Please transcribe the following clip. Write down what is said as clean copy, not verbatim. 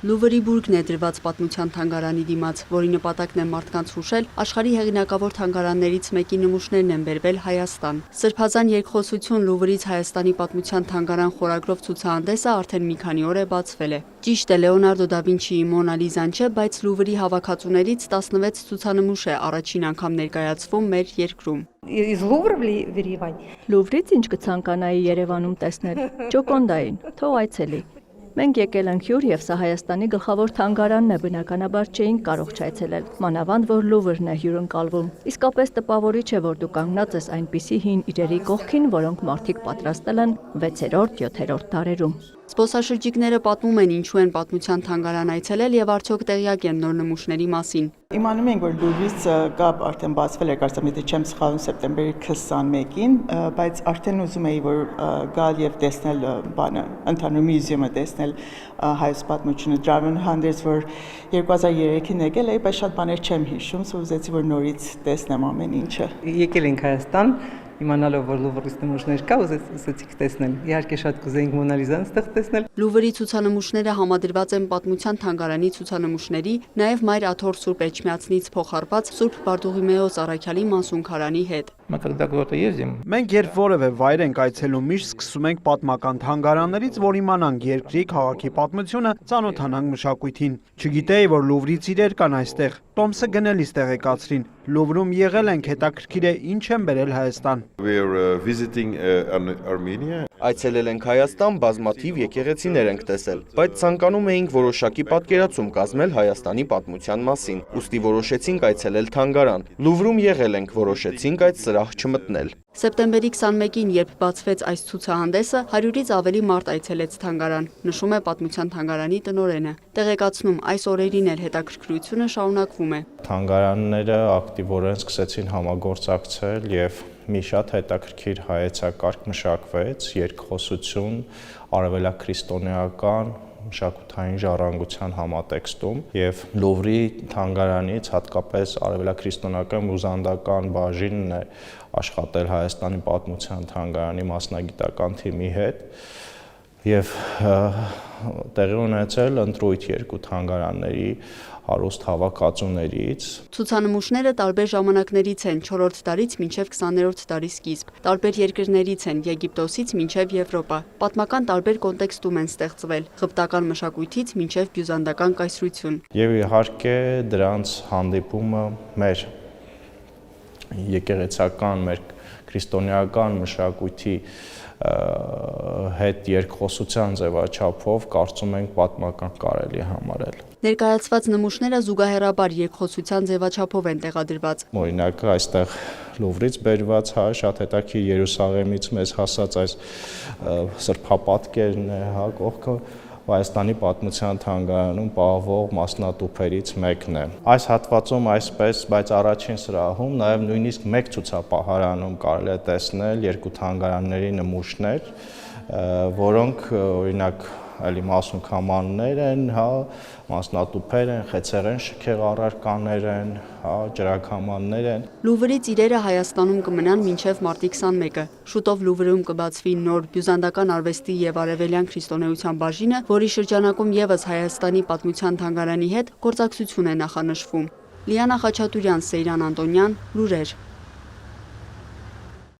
Լուվրի բուրգն է դրված պատմության թանգարանի դիմաց, որի նպատակն է մարդկանց հուշել աշխարհի հեղինակավոր թանգարաններից մեկի նմուշներն են բերվել Հայաստան։ Սրբազան երկխոսություն Լուվրից Հայաստանի պատմության թանգարան խորագրով ցուցահանդեսը արդեն մի քանի օր է բացվել է։ Ճիշտ է, Լեոնարդո դա Վինչիի Մոնա Լիզան չէ, բայց Լուվրի հավաքածուներից 16 ցուցանմուշ է առաջին անգամ ներկայացվում մեր երկրում։ Լուվրից ինչ կցանկանայի Երևանում տեսնել, Ջոկոնդային, թող այցելի։ Մենք եկել ենք հյուր եւ սա Հայաստանի գլխավոր թանգարանն է, բնականաբար չէինք կարող չայցելել, մանավանդ որ Լուվրն է հյուրընկալվում։ Իսկապես տպավորիչ է, որ դու կանգնած ես այնպիսի հին իրերի կողքին, որոնք մարդիկ պատրաստել են 6-7-րդ դարերում։ Զբոսաշրջիկները պատմում են ինչու են պատմության թանգարան այցելել եւ արդյոք տեղյակ են նոր նմուշների մասին։ Իմանում ենք, որ Լուվրից կապ արդեն բացվել է, կարծեմ, եթե չեմ սխալվում, սեպտեմբերի 21-ին, բայց արդեն ուզում էի, որ գալ եւ տեսնել բանը, ընդհանուր մյուզեումը տեսնել հայոց պատմությունը։ Դրան հանդերձ, որ 2003-ին եկել էի, բայց շատ բաներ չեմ հիշում, ուզեցի, որ նորից տեսնեմ ամեն ինչը։ Եկել ենք Հայաստան, իմանալով, որ Լուվրից նմուշներ կա, ուզեցիք տեսնել։ Իհարկե շատ կուզեինք Մոնա Լիզան ստեղ տեսնել։ Լուվրի ցուցանմուշները համադրված են պատմության թանգարանի ցուցանմուշների, նաև Մայր Աթոռ Սուրբ Էջմիածնից փոխառված Սուրբ Բարդուղիմեոս Առաքյալի մանսունքարանի հետ։ Մենք երբ որևէ վայր ենք այցելում, միշտ սկսում ենք պատմական թանգարաններից, որ իմանանք երկրի, քաղաքի պատմությունը, ծանոթանանք մշակույթին։ Չգիտեի, որ Լուվրից իրեր կան այստեղ։ Տոմսը գնելիս տեղեկացրին։ Լուվրում եղել ենք, հետաքրքիր է ինչ են բերել Հայաստան։ Այցելել ենք Հայաստան, բազմաթիվ եկեղեցիներ ենք տեսել, բայց ցանկանում էինք որոշակի պատկերացում կազմել Հայաստանի պատմության մասին, ուստի որոշեցինք այցելել թանգարան։ Լուվրում եղել ենք, որոշեցինք այդ սրահ չմտնել։ Սեպտեմբերի 21-ին, երբ բացվեց այս ցուցահանդեսը, 100-ից ավելի մարդ այցելեց թանգարան, նշում է պատմության թանգարանի տնօրենը։ Տեղեկացնում, այս օրերին էլ հետաքրքրությունը շարունակվում է։ Թանգարանները ակտիվորեն սկսեցին համագործակցել եւ մի շատ հետաքրքիր հայեցակարգ մշակվեց, երկխոսություն, արևելաքրիստոնեական մշակութային ժառանգության համատեքստում եւ Լուվրի թանգարանից հատկապես արևելաքրիստոնեական բուզանդական բաժինն է աշխատել Հայաստանի պատմության թանգարանի մասնագիտական թիմի հետ եւ տեղի ունեցել ընտրույթ երկու թանգարանների հարուստ հավաքածուներից։ Ցուցանմուշները տարբեր ժամանակներից են, 4-րդ դարից մինչև 20-րդ դարի սկիզբ, տարբեր երկրներից են, Եգիպտոսից մինչև Եվրոպա, պատմական տարբեր կոնտեքստում են ստեղծվել, ղպտական մշակույթից մինչև բյուզանդական կայսրություն։ Եվ իհարկե դրանց հանդիպումը մեր եկեղեցական, մեր քրիստոնեական մշակույթի հետ երկխոսության ձևաչափով կարծում ենք պատմական կարելի համարել։ Ներկայացված նմուշները զուգահեռաբար երկխոսության ձևաչափով են տեղադրված։ Օրինակ այստեղ Լուվրից բերված շատ հետաքրքիր Երուսաղեմից մեզ հասած այս սրբապատկերն է, կողքը Հայաստանի պատմության թանգարանում պահվող մասնատուփերից մեկն է։ Այս հատվածում այսպես, բայց առաջին սրահում նաև նույնիսկ մեկ ցուցապահարանում կարելի է տեսնել երկու թանգարանների նմուշներ, որոնք օրինակ այլի մասունքամաններ են, մասնատուփեր են, խեցեղեն շքեղ առարկաներ են, ջրաքամաններ են։ Լուվրից իրերը Հայաստանում կմնան մինչև մարտի 21-ը։ Շուտով Լուվրում կբացվի նոր բյուզանդական արվեստի եւ արևելյան քրիստոնեության բաժինը, որի շրջանակում եւս Հայաստանի պատմության թանգարանի հետ գործակցություն է նախանշվում։ Լիանա Խաչատուրյան, Սեյրան Անտոնյան, Լուրեր։